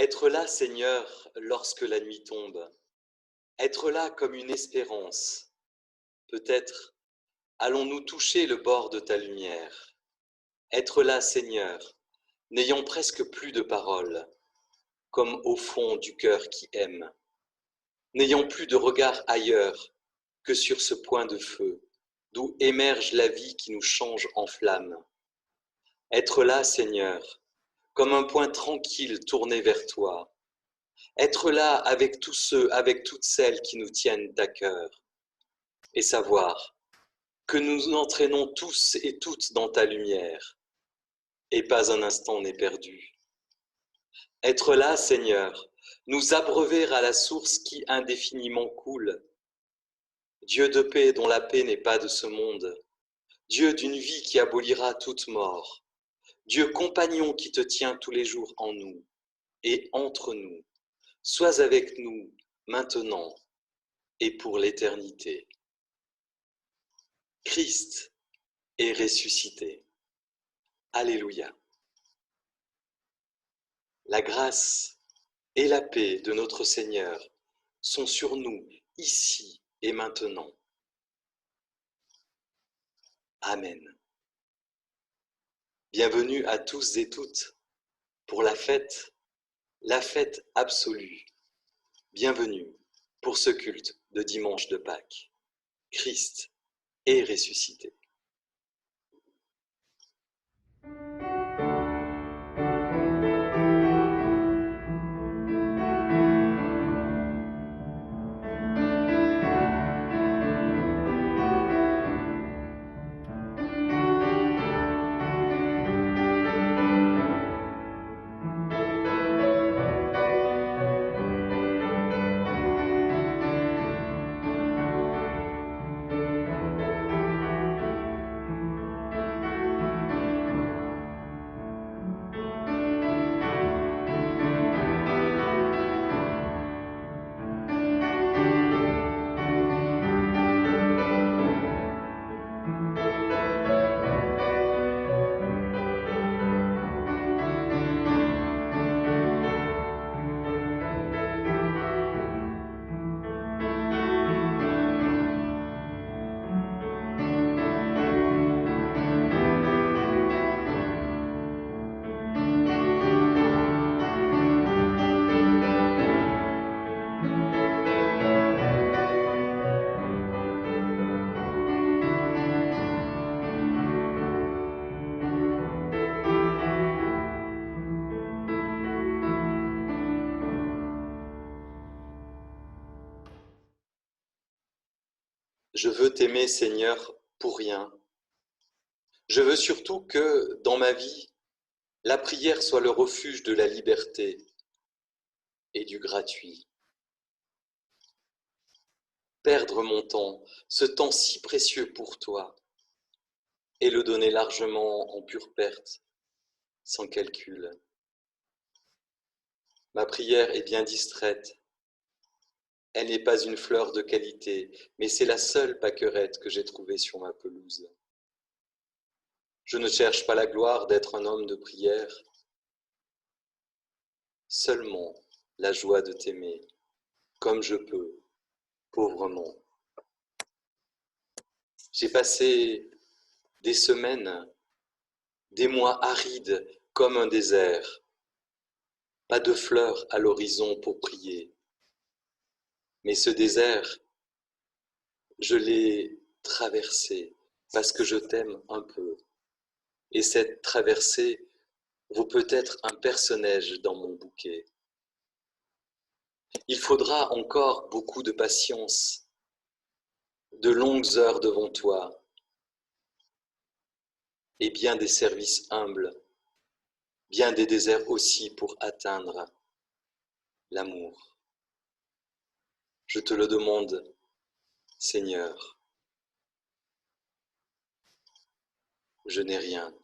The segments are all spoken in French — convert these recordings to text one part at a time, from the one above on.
Être là, Seigneur, lorsque la nuit tombe, être là comme une espérance. Peut-être allons-nous toucher le bord de ta lumière. Être là, Seigneur, n'ayant presque plus de paroles, comme au fond du cœur qui aime, n'ayant plus de regard ailleurs que sur ce point de feu, d'où émerge la vie qui nous change en flamme. Être là, Seigneur, comme un point tranquille tourné vers toi. Être là avec tous ceux, avec toutes celles qui nous tiennent à cœur. Et savoir que nous nous entraînons tous et toutes dans ta lumière. Et pas un instant n'est perdu. Être là, Seigneur, nous abreuver à la source qui indéfiniment coule. Dieu de paix dont la paix n'est pas de ce monde. Dieu d'une vie qui abolira toute mort. Dieu compagnon qui te tient tous les jours en nous et entre nous. Sois avec nous maintenant et pour l'éternité. Christ est ressuscité. Alléluia. La grâce et la paix de notre Seigneur sont sur nous ici et maintenant. Amen. Bienvenue à tous et toutes pour la fête absolue. Bienvenue pour ce culte de dimanche de Pâques. Christ est ressuscité. Je veux t'aimer, Seigneur, pour rien. Je veux surtout que, dans ma vie, la prière soit le refuge de la liberté et du gratuit. Perdre mon temps, ce temps si précieux pour toi, et le donner largement en pure perte, sans calcul. Ma prière est bien distraite. Elle n'est pas une fleur de qualité, mais c'est la seule pâquerette que j'ai trouvée sur ma pelouse. Je ne cherche pas la gloire d'être un homme de prière, seulement la joie de t'aimer, comme je peux, pauvrement. J'ai passé des semaines, des mois arides comme un désert, pas de fleurs à l'horizon pour prier. Mais ce désert, je l'ai traversé parce que je t'aime un peu. Et cette traversée vaut peut-être un personnage dans mon bouquet. Il faudra encore beaucoup de patience, de longues heures devant toi, et bien des services humbles, bien des déserts aussi pour atteindre l'amour. Je te le demande, Seigneur. Je n'ai rien.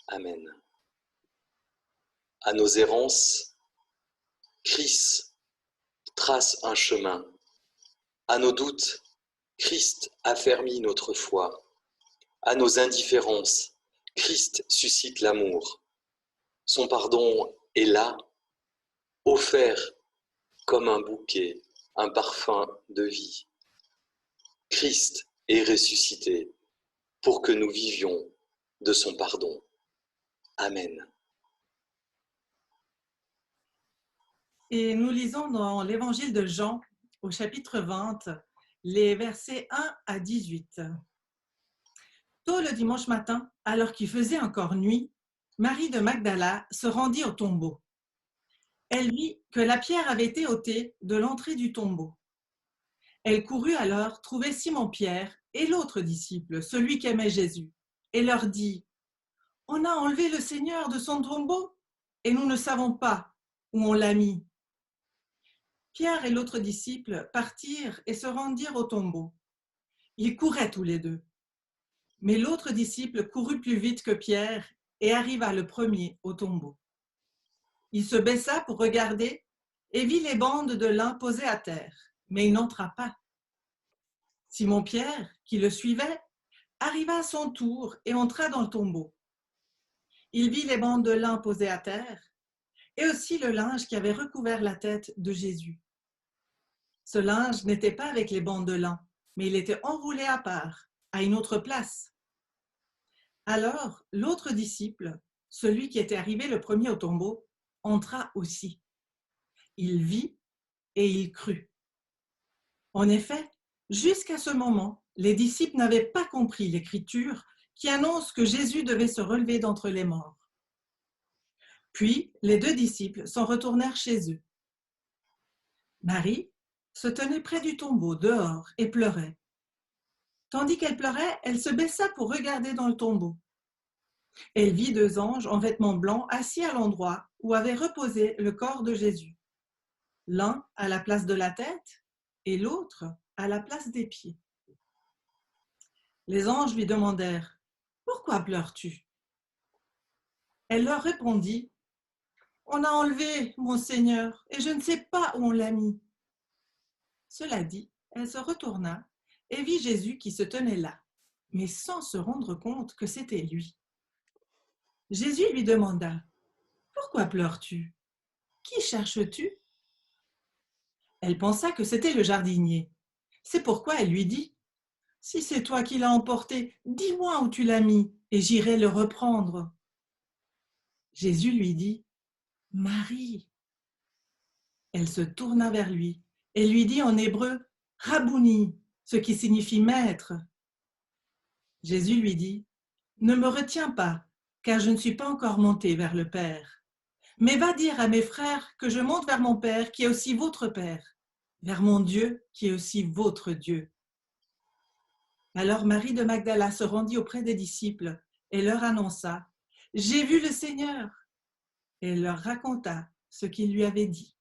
Amen. À nos errances, Christ trace un chemin. À nos doutes, Christ affermit notre foi. À nos indifférences, Christ suscite l'amour. Son pardon est là, offert comme un bouquet, un parfum de vie. Christ est ressuscité pour que nous vivions de son pardon. Amen. Et nous lisons dans l'évangile de Jean, au chapitre 20, les versets 1 à 18. Tôt le dimanche matin, alors qu'il faisait encore nuit, Marie de Magdala se rendit au tombeau. Elle vit que la pierre avait été ôtée de l'entrée du tombeau. Elle courut alors trouver Simon-Pierre et l'autre disciple, celui qu'aimait Jésus, et leur dit : « On a enlevé le Seigneur de son tombeau et nous ne savons pas où on l'a mis. » Pierre et l'autre disciple partirent et se rendirent au tombeau. Ils couraient tous les deux. Mais l'autre disciple courut plus vite que Pierre et arriva le premier au tombeau. Il se baissa pour regarder et vit les bandes de lin posées à terre, mais il n'entra pas. Simon-Pierre, qui le suivait, arriva à son tour et entra dans le tombeau. Il vit les bandes de lin posées à terre et aussi le linge qui avait recouvert la tête de Jésus. Ce linge n'était pas avec les bandes de lin, mais il était enroulé à part, à une autre place. Alors, l'autre disciple, celui qui était arrivé le premier au tombeau, entra aussi. Il vit et il crut. En effet, jusqu'à ce moment, les disciples n'avaient pas compris l'Écriture qui annonce que Jésus devait se relever d'entre les morts. Puis, les deux disciples s'en retournèrent chez eux. Marie se tenait près du tombeau, dehors, et pleurait. Tandis qu'elle pleurait, elle se baissa pour regarder dans le tombeau. Elle vit deux anges en vêtements blancs assis à l'endroit où avait reposé le corps de Jésus. L'un à la place de la tête et l'autre à la place des pieds. Les anges lui demandèrent : « Pourquoi pleures-tu » Elle leur répondit : « On a enlevé mon Seigneur et je ne sais pas où on l'a mis. » Cela dit, elle se retourna et vit Jésus qui se tenait là, mais sans se rendre compte que c'était lui. Jésus lui demanda : « Pourquoi pleures-tu ? Qui cherches-tu » Elle pensa que c'était le jardinier. C'est pourquoi elle lui dit : « Si c'est toi qui l'as emporté, dis-moi où tu l'as mis, et j'irai le reprendre. » Jésus lui dit : « Marie. » Elle se tourna vers lui et lui dit en hébreu : « Rabouni », ce qui signifie maître. Jésus lui dit : « Ne me retiens pas, car je ne suis pas encore monté vers le Père. Mais va dire à mes frères que je monte vers mon Père, qui est aussi votre Père, vers mon Dieu, qui est aussi votre Dieu. » Alors Marie de Magdala se rendit auprès des disciples et leur annonça : « J'ai vu le Seigneur !» Et elle leur raconta ce qu'il lui avait dit.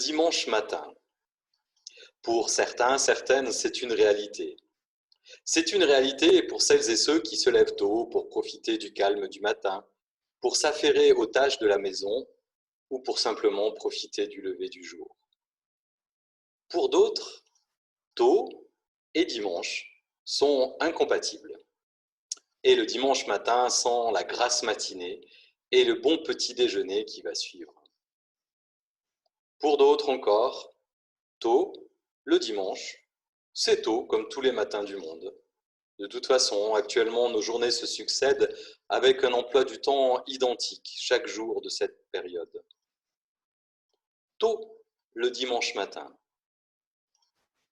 dimanche matin. Pour certains, certaines, c'est une réalité. C'est une réalité pour celles et ceux qui se lèvent tôt pour profiter du calme du matin, pour s'affairer aux tâches de la maison ou pour simplement profiter du lever du jour. Pour d'autres, tôt et dimanche sont incompatibles. Et le dimanche matin sans la grasse matinée et le bon petit déjeuner qui va suivre. Pour d'autres encore, tôt, le dimanche, c'est tôt comme tous les matins du monde. De toute façon, actuellement, nos journées se succèdent avec un emploi du temps identique chaque jour de cette période. Tôt, le dimanche matin.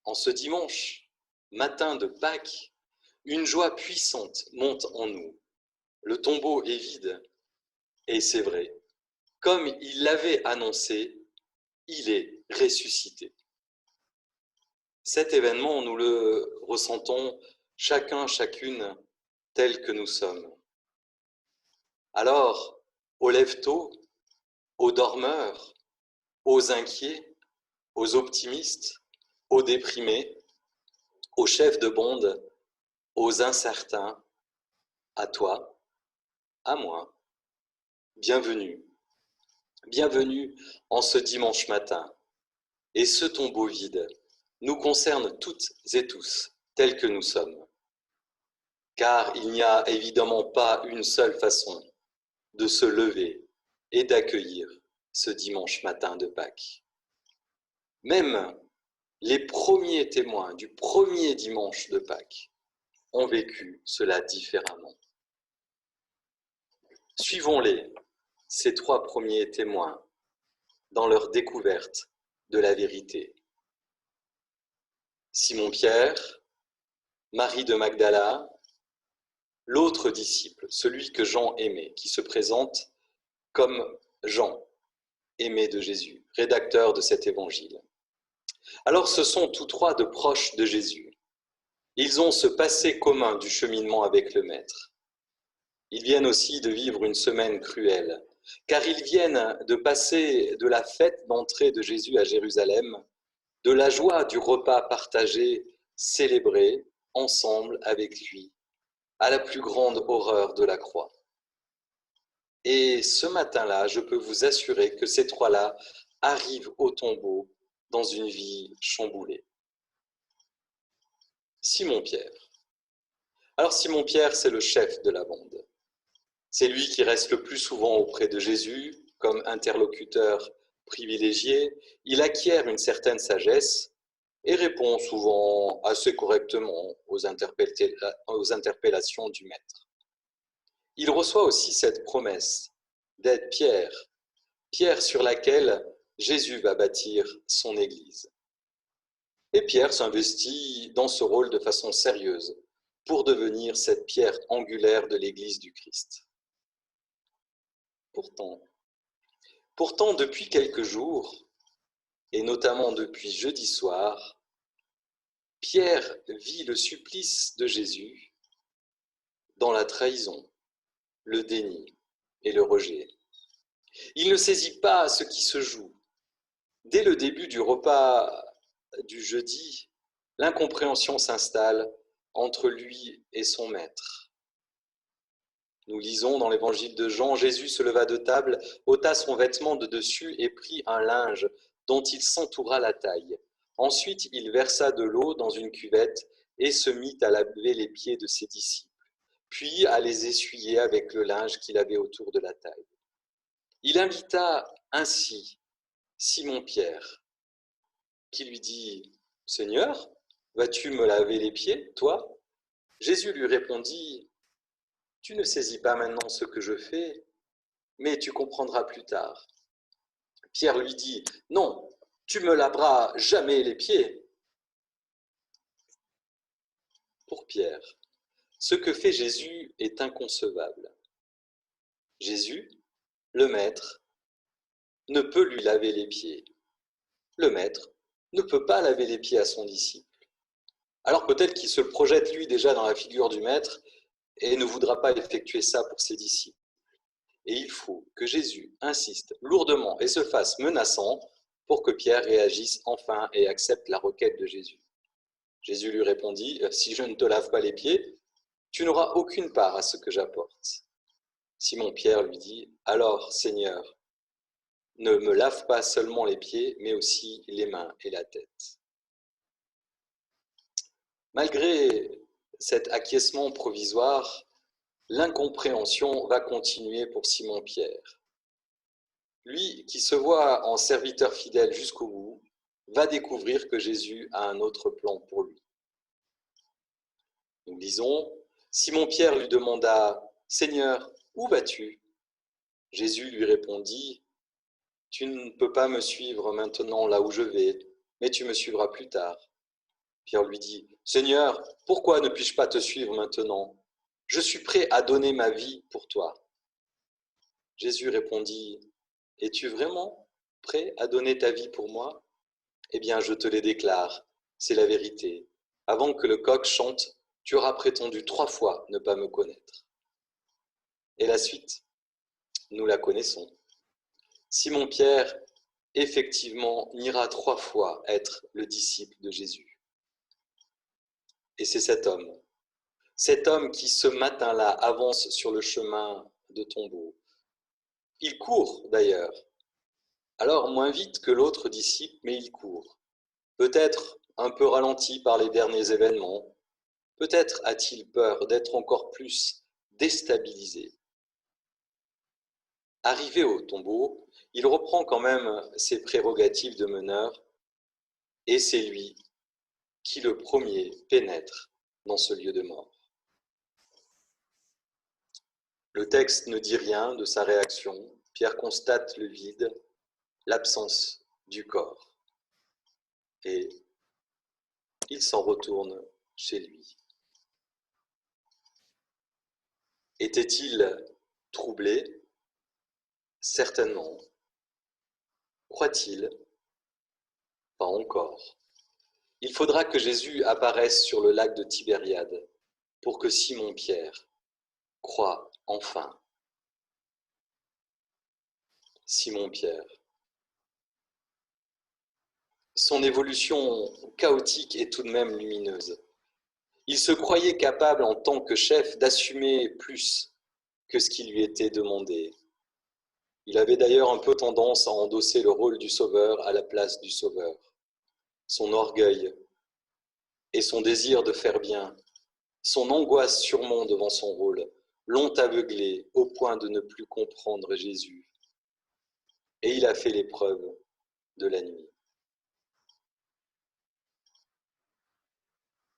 En ce dimanche, matin de Pâques, une joie puissante monte en nous. Le tombeau est vide, et c'est vrai. Comme il l'avait annoncé, il est ressuscité. Cet événement, nous le ressentons chacun, chacune, tel que nous sommes. Alors, aux lève-tôt, aux dormeurs, aux inquiets, aux optimistes, aux déprimés, aux chefs de bande, aux incertains, à toi, à moi, bienvenue. Bienvenue en ce dimanche matin. Et ce tombeau vide nous concerne toutes et tous, tels que nous sommes. Car il n'y a évidemment pas une seule façon de se lever et d'accueillir ce dimanche matin de Pâques. Même les premiers témoins du premier dimanche de Pâques ont vécu cela différemment. Suivons-les, ces trois premiers témoins, dans leur découverte de la vérité. Simon-Pierre, Marie de Magdala, l'autre disciple, celui que Jean aimait, qui se présente comme Jean, aimé de Jésus, rédacteur de cet évangile. Alors ce sont tous trois de proches de Jésus. Ils ont ce passé commun du cheminement avec le Maître. Ils viennent aussi de vivre une semaine cruelle, car ils viennent de passer de la fête d'entrée de Jésus à Jérusalem, de la joie du repas partagé, célébré ensemble avec lui, à la plus grande horreur de la croix. Et ce matin-là, je peux vous assurer que ces trois-là arrivent au tombeau dans une vie chamboulée. Simon-Pierre. Alors Simon-Pierre, c'est le chef de la bande. C'est lui qui reste le plus souvent auprès de Jésus comme interlocuteur privilégié. Il acquiert une certaine sagesse et répond souvent assez correctement aux interpellations du Maître. Il reçoit aussi cette promesse d'être Pierre, pierre sur laquelle Jésus va bâtir son Église. Et Pierre s'investit dans ce rôle de façon sérieuse pour devenir cette pierre angulaire de l'Église du Christ. Pourtant, depuis quelques jours, et notamment depuis jeudi soir, Pierre vit le supplice de Jésus dans la trahison, le déni et le rejet. Il ne saisit pas ce qui se joue. Dès le début du repas du jeudi, l'incompréhension s'installe entre lui et son maître. Nous lisons dans l'évangile de Jean, Jésus se leva de table, ôta son vêtement de dessus et prit un linge dont il s'entoura la taille. Ensuite, il versa de l'eau dans une cuvette et se mit à laver les pieds de ses disciples, puis à les essuyer avec le linge qu'il avait autour de la taille. Il invita ainsi Simon-Pierre, qui lui dit « Seigneur, vas-tu me laver les pieds, toi ?» Jésus lui répondit « Tu ne saisis pas maintenant ce que je fais, mais tu comprendras plus tard. » Pierre lui dit « Non, tu me laveras jamais les pieds. » Pour Pierre, ce que fait Jésus est inconcevable. Jésus, le Maître, ne peut lui laver les pieds. Le Maître ne peut pas laver les pieds à son disciple. Alors peut-être qu'il se projette lui déjà dans la figure du Maître et ne voudra pas effectuer ça pour ses disciples. Et il faut que Jésus insiste lourdement et se fasse menaçant pour que Pierre réagisse enfin et accepte la requête de Jésus. Jésus lui répondit, « Si je ne te lave pas les pieds, tu n'auras aucune part à ce que j'apporte. » Simon-Pierre lui dit, « Alors, Seigneur, ne me lave pas seulement les pieds, mais aussi les mains et la tête. » Malgré cet acquiescement provisoire, l'incompréhension va continuer pour Simon-Pierre. Lui, qui se voit en serviteur fidèle jusqu'au bout, va découvrir que Jésus a un autre plan pour lui. Nous lisons, Simon-Pierre lui demanda, « Seigneur, où vas-tu » Jésus lui répondit, « Tu ne peux pas me suivre maintenant là où je vais, mais tu me suivras plus tard. » Pierre lui dit, « Seigneur, pourquoi ne puis-je pas te suivre maintenant ? Je suis prêt à donner ma vie pour toi. » Jésus répondit, « Es-tu vraiment prêt à donner ta vie pour moi ? Eh bien, je te les déclare, c'est la vérité. Avant que le coq chante, tu auras prétendu 3 fois ne pas me connaître. » Et la suite, nous la connaissons. Simon-Pierre, effectivement, ira 3 fois être le disciple de Jésus. Et c'est cet homme qui ce matin-là avance sur le chemin de tombeau. Il court d'ailleurs, alors moins vite que l'autre disciple, mais il court. Peut-être un peu ralenti par les derniers événements, peut-être a-t-il peur d'être encore plus déstabilisé. Arrivé au tombeau, il reprend quand même ses prérogatives de meneur, et c'est lui qui le premier pénètre dans ce lieu de mort. Le texte ne dit rien de sa réaction. Pierre constate le vide, l'absence du corps. Et il s'en retourne chez lui. Était-il troublé ? Certainement. Croit-il ? Pas encore. Il faudra que Jésus apparaisse sur le lac de Tibériade pour que Simon-Pierre croie enfin. Simon-Pierre. Son évolution chaotique est tout de même lumineuse. Il se croyait capable en tant que chef d'assumer plus que ce qui lui était demandé. Il avait d'ailleurs un peu tendance à endosser le rôle du sauveur à la place du sauveur. Son orgueil et son désir de faire bien, son angoisse sûrement devant son rôle, l'ont aveuglé au point de ne plus comprendre Jésus. Et il a fait l'épreuve de la nuit.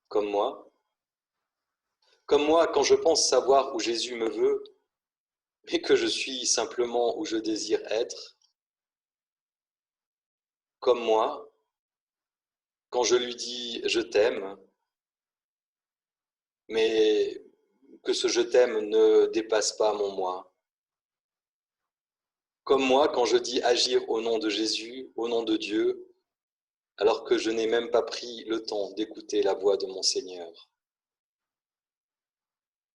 Comme moi, quand je pense savoir où Jésus me veut, mais que je suis simplement où je désire être, comme moi, quand je lui dis « je t'aime », mais que ce « je t'aime » ne dépasse pas mon moi. Comme moi, quand je dis agir au nom de Jésus, au nom de Dieu, alors que je n'ai même pas pris le temps d'écouter la voix de mon Seigneur.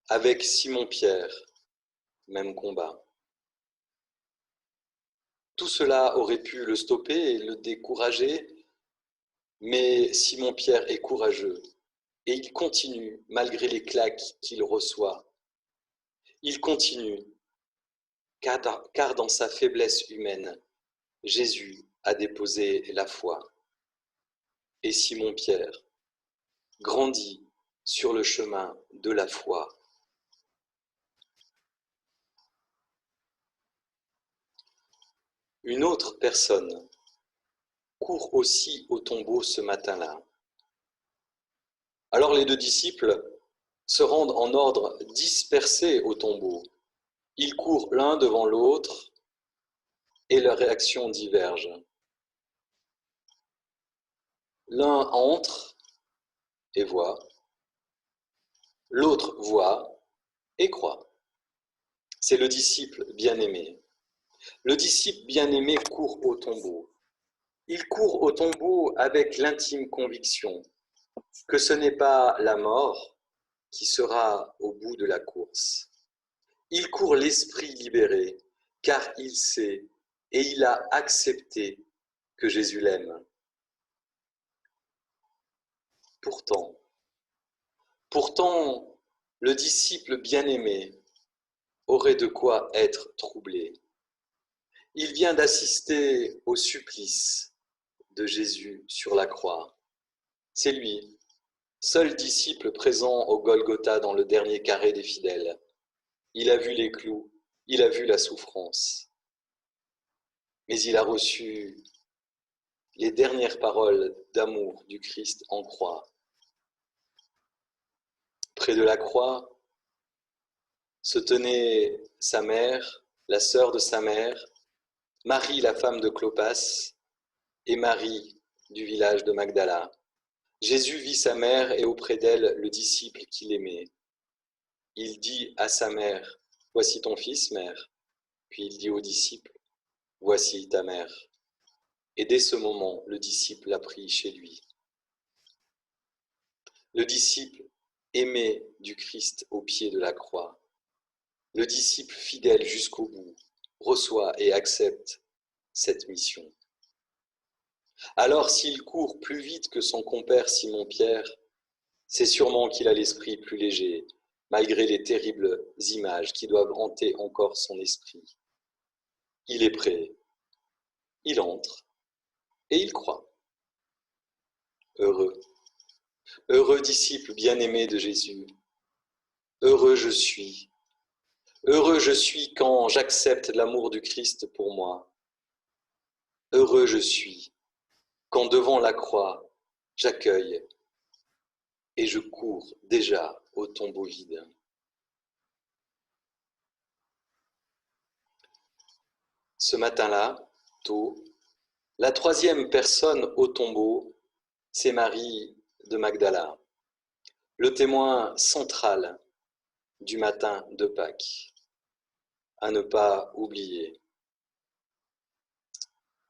Avec Simon-Pierre, même combat. Tout cela aurait pu le stopper et le décourager, mais Simon-Pierre est courageux et il continue malgré les claques qu'il reçoit. Il continue, car dans sa faiblesse humaine, Jésus a déposé la foi. Et Simon-Pierre grandit sur le chemin de la foi. Une autre personne court aussi au tombeau ce matin-là. Alors les 2 disciples se rendent en ordre dispersés au tombeau. Ils courent l'un devant l'autre et leurs réactions divergent. L'un entre et voit, l'autre voit et croit. C'est le disciple bien-aimé. Le disciple bien-aimé court au tombeau. Il court au tombeau avec l'intime conviction que ce n'est pas la mort qui sera au bout de la course. Il court l'esprit libéré, car il sait et il a accepté que Jésus l'aime. Pourtant, le disciple bien-aimé aurait de quoi être troublé. Il vient d'assister au supplice de Jésus sur la croix. C'est lui, seul disciple présent au Golgotha dans le dernier carré des fidèles. Il a vu les clous, il a vu la souffrance. Mais il a reçu les dernières paroles d'amour du Christ en croix. Près de la croix se tenait sa mère, la sœur de sa mère, Marie, la femme de Clopas, et Marie du village de Magdala. Jésus vit sa mère et auprès d'elle le disciple qu'il aimait. Il dit à sa mère, « Voici ton fils, mère. » Puis il dit au disciple, « Voici ta mère. » Et dès ce moment, le disciple l'a pris chez lui. Le disciple aimé du Christ au pied de la croix, le disciple fidèle jusqu'au bout, reçoit et accepte cette mission. Alors s'il court plus vite que son compère Simon-Pierre, c'est sûrement qu'il a l'esprit plus léger, malgré les terribles images qui doivent hanter encore son esprit. Il est prêt, il entre et il croit. Heureux, heureux disciple bien-aimé de Jésus, heureux je suis quand j'accepte l'amour du Christ pour moi. Heureux je suis quand devant la croix, j'accueille et je cours déjà au tombeau vide. Ce matin-là, tôt, la troisième personne au tombeau, c'est Marie de Magdala, le témoin central du matin de Pâques, à ne pas oublier.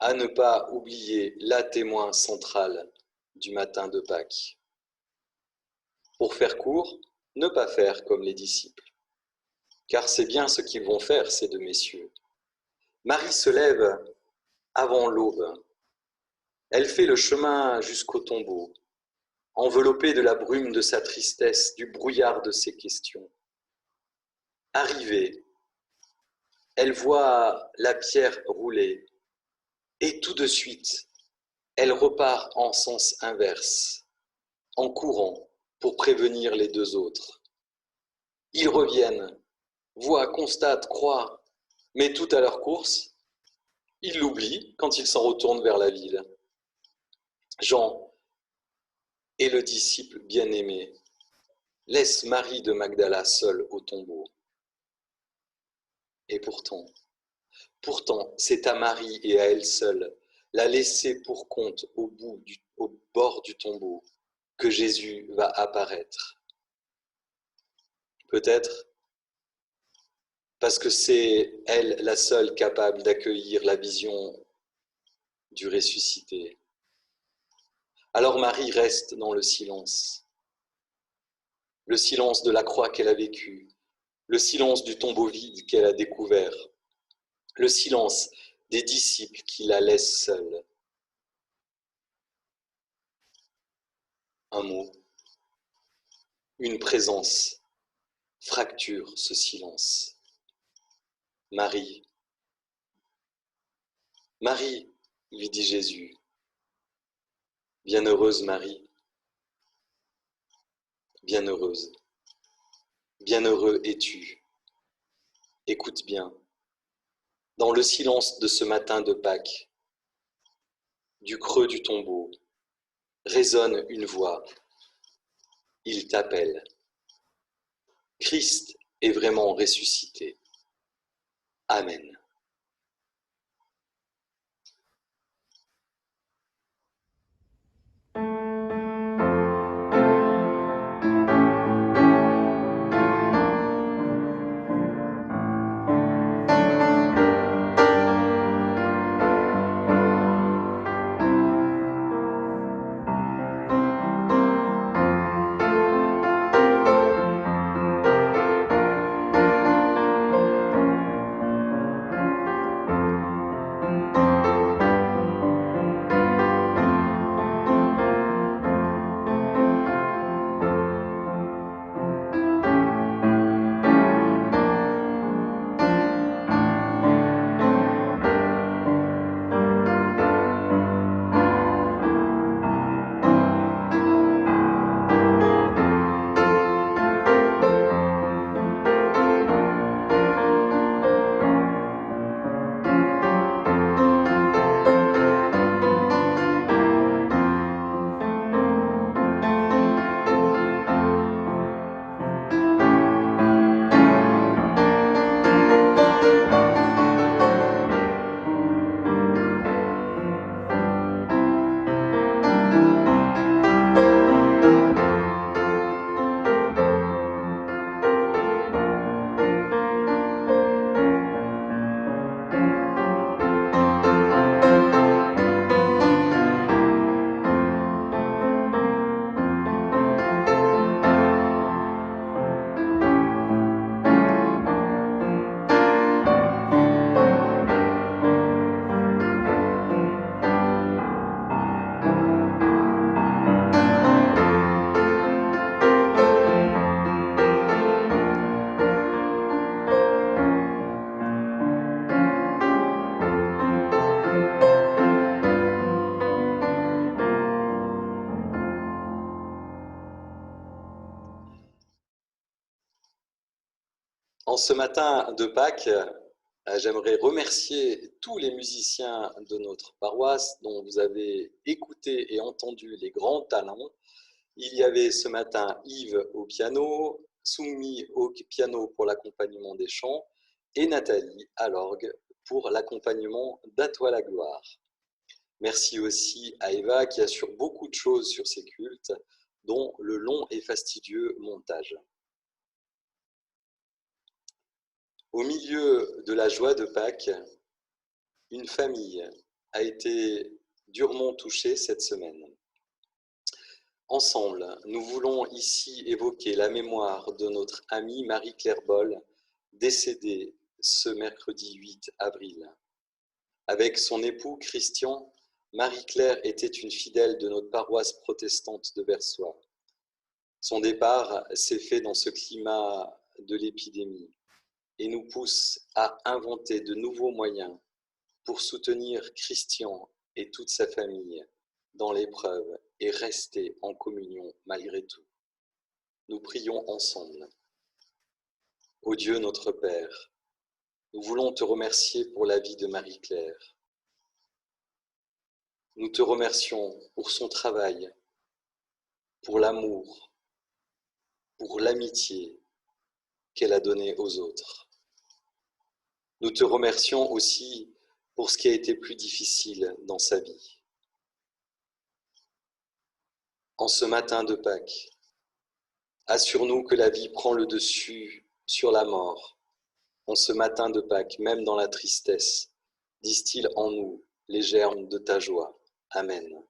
À ne pas oublier la témoin centrale du matin de Pâques. Pour faire court, ne pas faire comme les disciples, car c'est bien ce qu'ils vont faire, ces deux messieurs. Marie se lève avant l'aube. Elle fait le chemin jusqu'au tombeau, enveloppée de la brume de sa tristesse, du brouillard de ses questions. Arrivée, elle voit la pierre rouler, et tout de suite, elle repart en sens inverse, en courant pour prévenir les deux autres. Ils reviennent, voient, constatent, croient, mais tout à leur course, ils l'oublient quand ils s'en retournent vers la ville. Jean et le disciple bien-aimé laissent Marie de Magdala seule au tombeau. Et pourtant, c'est à Marie et à elle seule, la laisser pour compte au bord du tombeau, que Jésus va apparaître. Peut-être parce que c'est elle la seule capable d'accueillir la vision du ressuscité. Alors Marie reste dans le silence de la croix qu'elle a vécue, le silence du tombeau vide qu'elle a découvert, le silence des disciples qui la laissent seule. Un mot, une présence fracture ce silence. Marie, Marie, lui dit Jésus, bienheureuse Marie, bienheureuse, bienheureux es-tu. Écoute bien, dans le silence de ce matin de Pâques, du creux du tombeau, résonne une voix. Il t'appelle. Christ est vraiment ressuscité. Amen. En ce matin de Pâques, j'aimerais remercier tous les musiciens de notre paroisse dont vous avez écouté et entendu les grands talents. Il y avait ce matin Yves au piano, Soumi au piano pour l'accompagnement des chants et Nathalie à l'orgue pour l'accompagnement d'À toi la gloire. Merci aussi à Eva qui assure beaucoup de choses sur ces cultes, dont le long et fastidieux montage. Au milieu de la joie de Pâques, une famille a été durement touchée cette semaine. Ensemble, nous voulons ici évoquer la mémoire de notre amie Marie-Claire Boll, décédée ce mercredi 8 avril. Avec son époux Christian, Marie-Claire était une fidèle de notre paroisse protestante de Versoix. Son départ s'est fait dans ce climat de l'épidémie et nous pousse à inventer de nouveaux moyens pour soutenir Christian et toute sa famille dans l'épreuve et rester en communion malgré tout. Nous prions ensemble. Ô Dieu notre Père, nous voulons te remercier pour la vie de Marie-Claire. Nous te remercions pour son travail, pour l'amour, pour l'amitié qu'elle a donnée aux autres. Nous te remercions aussi pour ce qui a été plus difficile dans sa vie. En ce matin de Pâques, assure-nous que la vie prend le dessus sur la mort. En ce matin de Pâques, même dans la tristesse, distille en nous les germes de ta joie. Amen.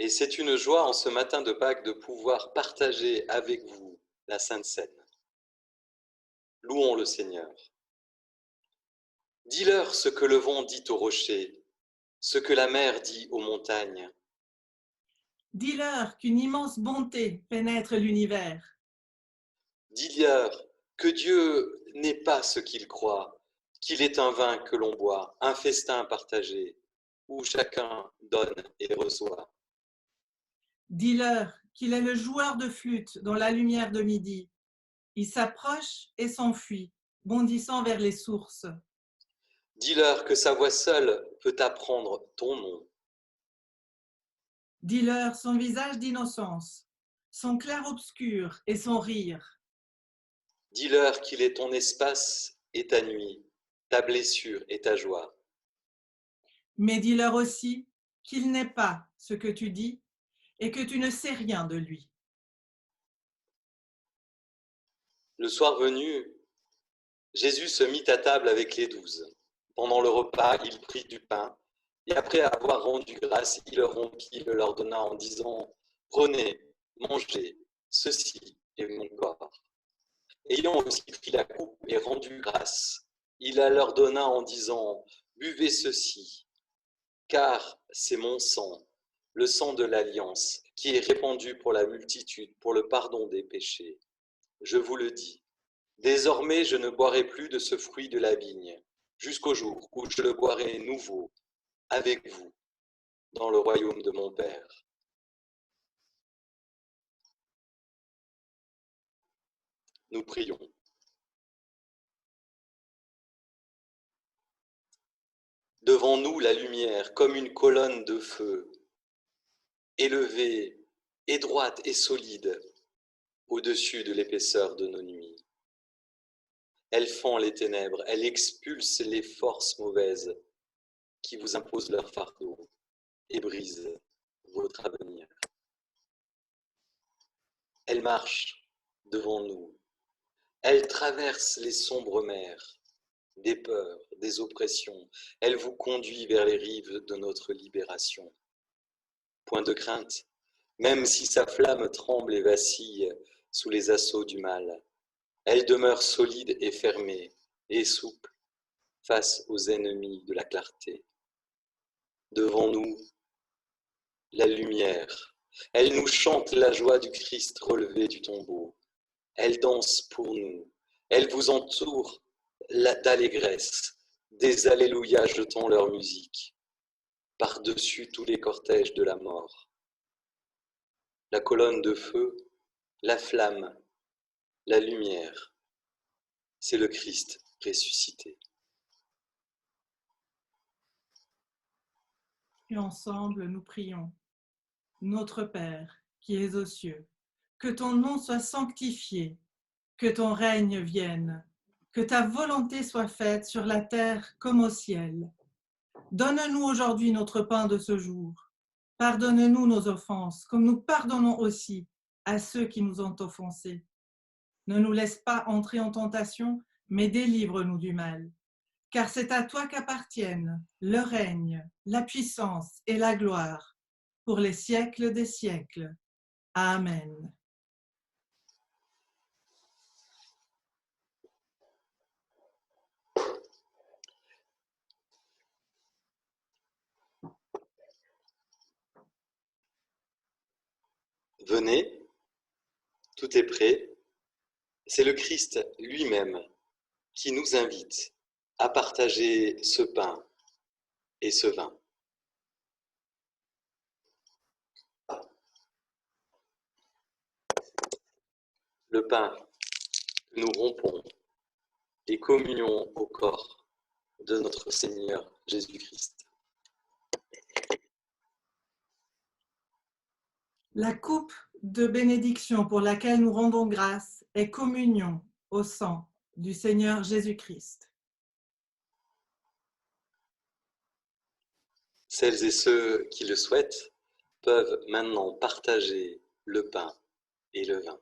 Et c'est une joie en ce matin de Pâques de pouvoir partager avec vous la Sainte Seine. Louons le Seigneur. Dis-leur ce que le vent dit aux rochers, ce que la mer dit aux montagnes. Dis-leur qu'une immense bonté pénètre l'univers. Dis-leur que Dieu n'est pas ce qu'il croit, qu'il est un vin que l'on boit, un festin partagé, où chacun donne et reçoit. Dis-leur qu'il est le joueur de flûte dans la lumière de midi. Il s'approche et s'enfuit, bondissant vers les sources. Dis-leur que sa voix seule peut apprendre ton nom. Dis-leur son visage d'innocence, son clair-obscur et son rire. Dis-leur qu'il est ton espace et ta nuit, ta blessure et ta joie. Mais dis-leur aussi qu'il n'est pas ce que tu dis et que tu ne sais rien de lui. » Le soir venu, Jésus se mit à table avec les 12. Pendant le repas, il prit du pain et après avoir rendu grâce, il le rompit, le leur donna en disant : « Prenez, mangez, ceci est mon corps. » Ayant aussi pris la coupe et rendu grâce, il la leur donna en disant : « Buvez ceci, car c'est mon sang, le sang de l'alliance, qui est répandu pour la multitude, pour le pardon des péchés. Je vous le dis, désormais je ne boirai plus de ce fruit de la vigne, jusqu'au jour où je le boirai nouveau avec vous dans le royaume de mon Père. » Nous prions. Devant nous la lumière comme une colonne de feu, élevée et droite et solide au-dessus de l'épaisseur de nos nuits. Elle fend les ténèbres, elle expulse les forces mauvaises qui vous imposent leur fardeau et brise votre avenir. Elle marche devant nous, elle traverse les sombres mers des peurs, des oppressions, elle vous conduit vers les rives de notre libération. Point de crainte, même si sa flamme tremble et vacille sous les assauts du mal, elle demeure solide et fermée et souple face aux ennemis de la clarté. Devant nous, la lumière, elle nous chante la joie du Christ relevé du tombeau. Elle danse pour nous, elle vous entoure d'allégresse, des alléluia jetant leur musique par-dessus tous les cortèges de la mort. La colonne de feu, la flamme, la lumière, c'est le Christ ressuscité. Et ensemble, nous prions. Notre Père, qui es aux cieux, que ton nom soit sanctifié, que ton règne vienne, que ta volonté soit faite sur la terre comme au ciel. Donne-nous aujourd'hui notre pain de ce jour. Pardonne-nous nos offenses, comme nous pardonnons aussi à ceux qui nous ont offensés. Ne nous laisse pas entrer en tentation, mais délivre-nous du mal. Car c'est à toi qu'appartiennent le règne, la puissance et la gloire, pour les siècles des siècles. Amen. Venez, tout est prêt. C'est le Christ lui-même qui nous invite à partager ce pain et ce vin. Le pain que nous rompons est communion au corps de notre Seigneur Jésus-Christ. La coupe de bénédiction pour laquelle nous rendons grâce est communion au sang du Seigneur Jésus-Christ. Celles et ceux qui le souhaitent peuvent maintenant partager le pain et le vin.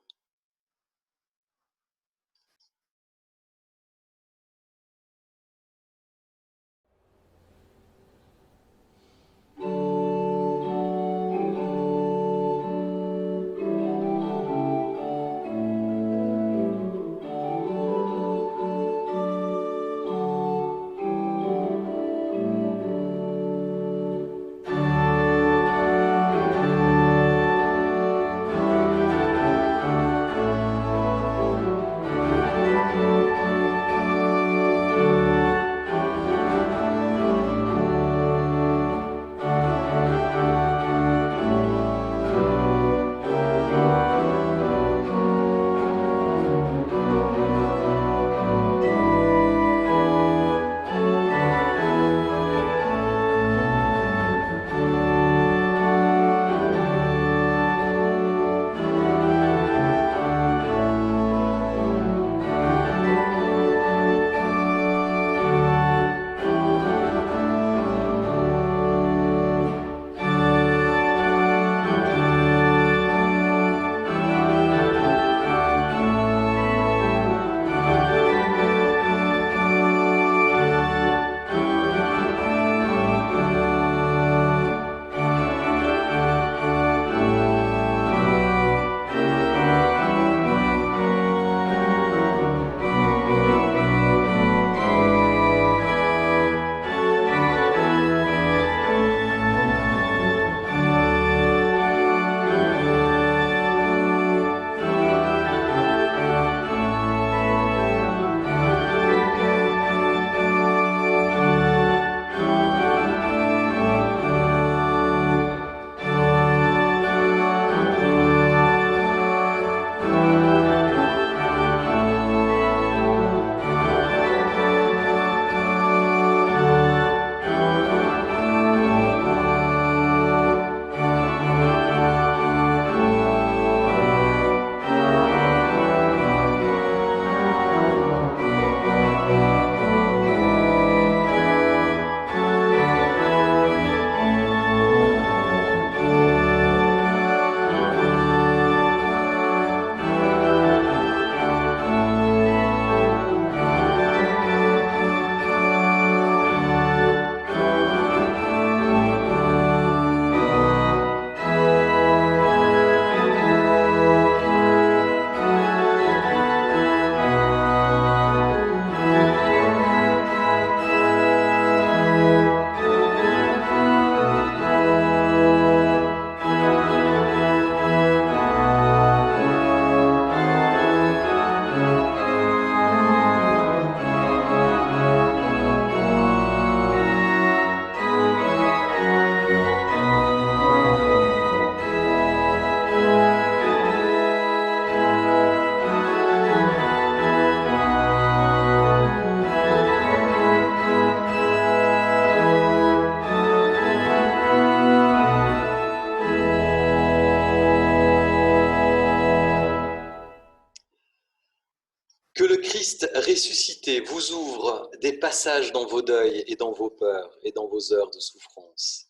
ressuscité vous ouvre des passages dans vos deuils et dans vos peurs et dans vos heures de souffrance.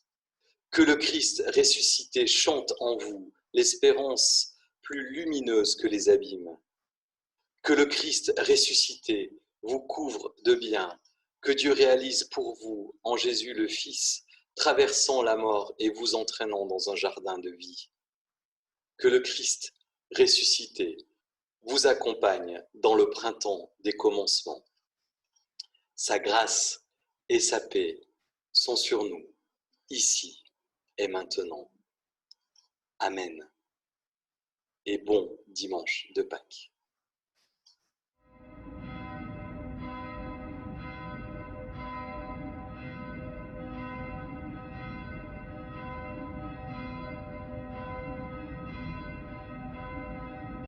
Que le Christ ressuscité chante en vous l'espérance plus lumineuse que les abîmes. Que le Christ ressuscité vous couvre de bien, que Dieu réalise pour vous en Jésus le Fils, traversant la mort et vous entraînant dans un jardin de vie. Que le Christ ressuscité vous accompagne dans le printemps des commencements. Sa grâce et sa paix sont sur nous, ici et maintenant. Amen. Et bon dimanche de Pâques.